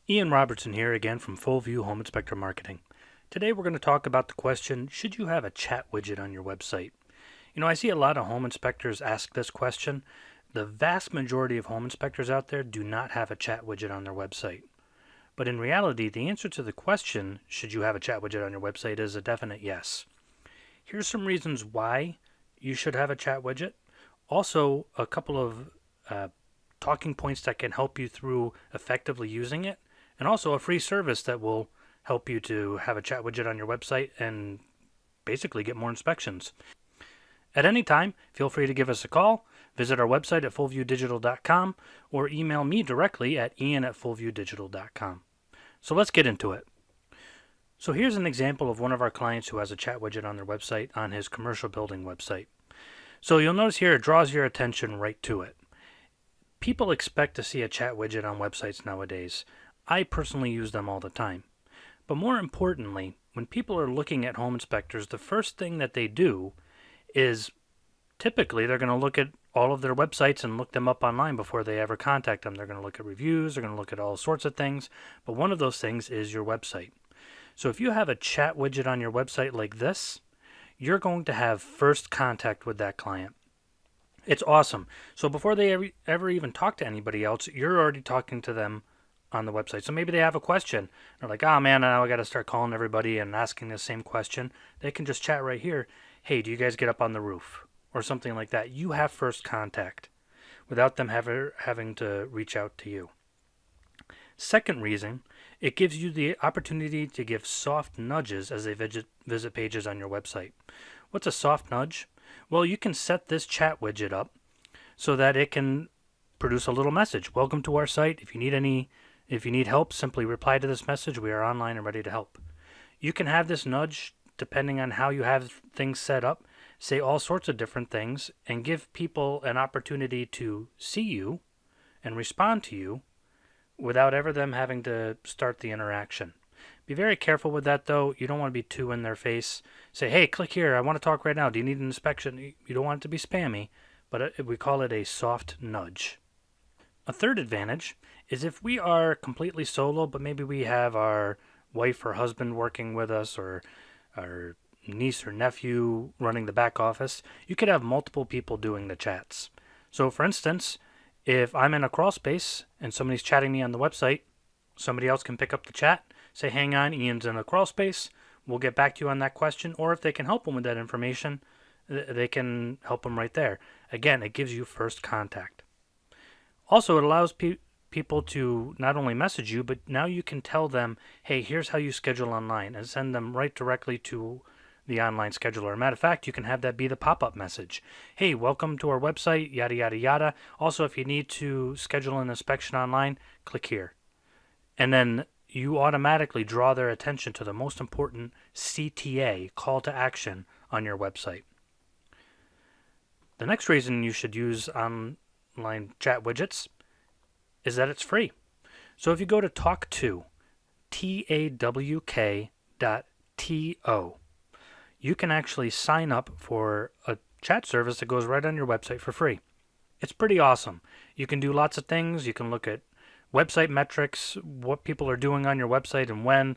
Ian Robertson here again from Full View Home Inspector Marketing. Today we're going to talk about the question, should you have a chat widget on your website? You know, I see a lot of home inspectors ask this question. The vast majority of home inspectors out there do not have a chat widget on their website. But in reality, the answer to the question, should you have a chat widget on your website, is a definite yes. Here's some reasons why you should have a chat widget. Also, a couple of talking points that can help you through effectively using it, and also a free service that will help you to have a chat widget on your website and basically get more inspections. At any time, feel free to give us a call, visit our website at fullviewdigital.com, or email me directly at ian@fullviewdigital.com. So let's get into it. So here's an example of one of our clients who has a chat widget on their website on his commercial building website. So you'll notice here it draws your attention right to it. People expect to see a chat widget on websites nowadays. I personally use them all the time. But more importantly, when people are looking at home inspectors, the first thing that they do is typically they're going to look at all of their websites and look them up online before they ever contact them. They're going to look at reviews, they're going to look at all sorts of things, but one of those things is your website. So if you have a chat widget on your website like this, you're going to have first contact with that client. It's awesome. So before they ever even talk to anybody else, you're already talking to them on the website. So maybe they have a question. They're like, oh man, now I got to start calling everybody and asking the same question. They can just chat right here. Hey, do you guys get up on the roof? Or something like that. You have first contact without them having to reach out to you. Second reason, it gives you the opportunity to give soft nudges as they visit pages on your website. What's a soft nudge? Well, you can set this chat widget up so that it can produce a little message. Welcome to our site. If you need help, simply reply to this message. We are online and ready to help. You can have this nudge, depending on how you have things set up, say all sorts of different things and give people an opportunity to see you and respond to you without ever them having to start the interaction. Be very careful with that though. You don't want to be too in their face. Say, hey, click here. I want to talk right now. Do you need an inspection? You don't want it to be spammy, but we call it a soft nudge. A third advantage is if we are completely solo, but maybe we have our wife or husband working with us or our niece or nephew running the back office, you could have multiple people doing the chats. So for instance, if I'm in a crawl space and somebody's chatting me on the website, somebody else can pick up the chat, say, hang on, Ian's in a crawl space, we'll get back to you on that question, or if they can help them with that information, they can help them right there. Again, it gives you first contact. Also, it allows people to not only message you, but now you can tell them, hey, here's how you schedule online, and send them right directly to the online scheduler. Matter of fact, you can have that be the pop-up message. Hey, welcome to our website, yada, yada, yada. Also, if you need to schedule an inspection online, click here. And then you automatically draw their attention to the most important CTA, call to action, on your website. The next reason you should use online chat widgets is that it's free. So if you go to talk2, TAWK.TO, you can actually sign up for a chat service that goes right on your website for free. It's pretty awesome. You can do lots of things. You can look at website metrics, what people are doing on your website and when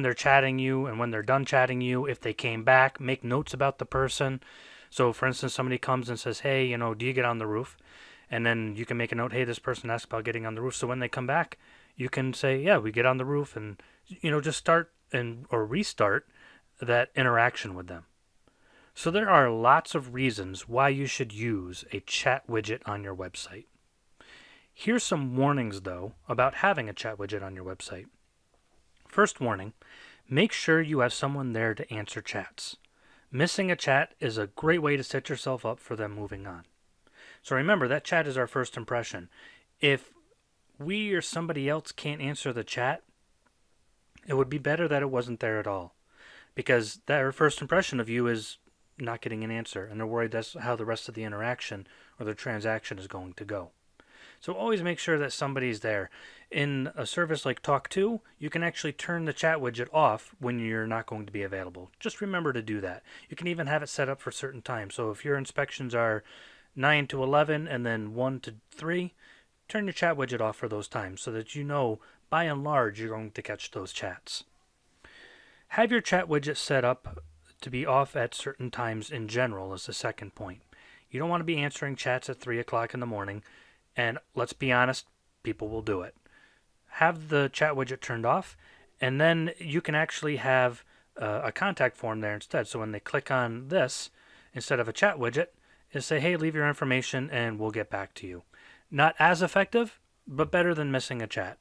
they're chatting you and when they're done chatting you, if they came back, make notes about the person. So for instance, somebody comes and says, hey, do you get on the roof? And then you can make a note, hey, this person asked about getting on the roof. So when they come back, you can say, yeah, we get on the roof, and just start or restart that interaction with them. So there are lots of reasons why you should use a chat widget on your website. Here's some warnings, though, about having a chat widget on your website. First warning, make sure you have someone there to answer chats. Missing a chat is a great way to set yourself up for them moving on. So remember, that chat is our first impression. If we or somebody else can't answer the chat, it would be better that it wasn't there at all, because their first impression of you is not getting an answer, and they're worried that's how the rest of the interaction or the transaction is going to go. So always make sure that somebody's there. In a service like Talk2, you can actually turn the chat widget off when you're not going to be available. Just remember to do that. You can even have it set up for certain times. So if your inspections are 9 to 11 and then 1 to 3, turn your chat widget off for those times so that by and large, you're going to catch those chats. Have your chat widget set up to be off at certain times in general is the second point. You don't want to be answering chats at 3 o'clock in the morning, and let's be honest, people will do it. Have the chat widget turned off, and then you can actually have a contact form there instead. So when they click on this, instead of a chat widget, is say, hey, leave your information and we'll get back to you. Not as effective, but better than missing a chat.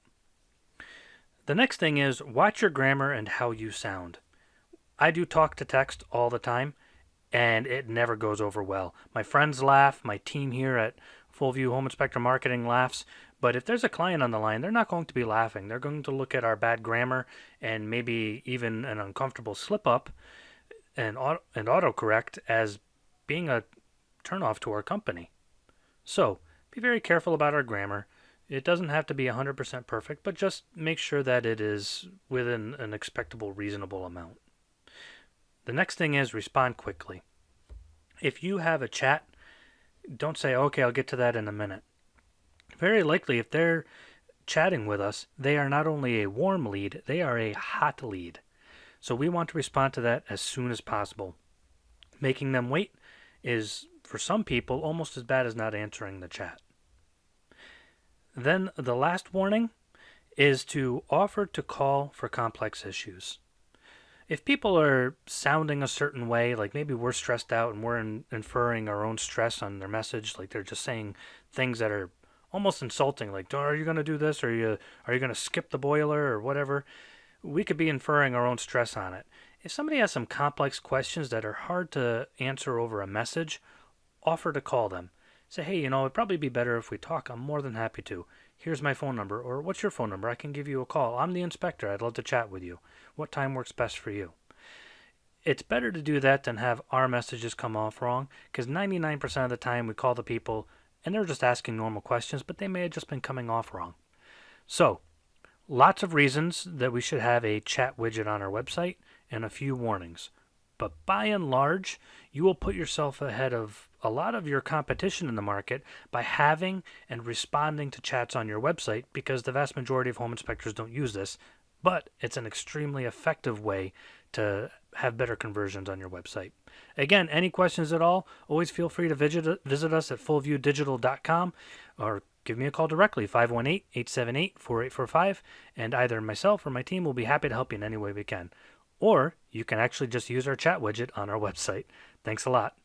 The next thing is watch your grammar and how you sound. I do talk to text all the time, and it never goes over well. My friends laugh, my team here at Full View Home Inspector Marketing laughs, but if there's a client on the line, they're not going to be laughing. They're going to look at our bad grammar and maybe even an uncomfortable slip-up and autocorrect as being a turnoff to our company. So, be very careful about our grammar. It doesn't have to be 100% perfect, but just make sure that it is within an expectable, reasonable amount. The next thing is respond quickly. If you have a chat, don't say, okay, I'll get to that in a minute. Very likely, if they're chatting with us, they are not only a warm lead, they are a hot lead. So we want to respond to that as soon as possible. Making them wait is, for some people, almost as bad as not answering the chat. Then the last warning is to offer to call for complex issues. If people are sounding a certain way, like maybe we're stressed out and we're inferring our own stress on their message, like they're just saying things that are almost insulting, like, are you going to do this? Or are you going to skip the boiler or whatever? We could be inferring our own stress on it. If somebody has some complex questions that are hard to answer over a message, offer to call them. Say, hey, it'd probably be better if we talk. I'm more than happy to. Here's my phone number, or what's your phone number? I can give you a call. I'm the inspector. I'd love to chat with you. What time works best for you? It's better to do that than have our messages come off wrong, because 99% of the time we call the people and they're just asking normal questions, but they may have just been coming off wrong. So, lots of reasons that we should have a chat widget on our website and a few warnings. But by and large, you will put yourself ahead of a lot of your competition in the market by having and responding to chats on your website, because the vast majority of home inspectors don't use this, but it's an extremely effective way to have better conversions on your website. Again, any questions at all, always feel free to visit us at fullviewdigital.com or give me a call directly, 518-878-4845, and either myself or my team will be happy to help you in any way we can. Or you can actually just use our chat widget on our website. Thanks a lot.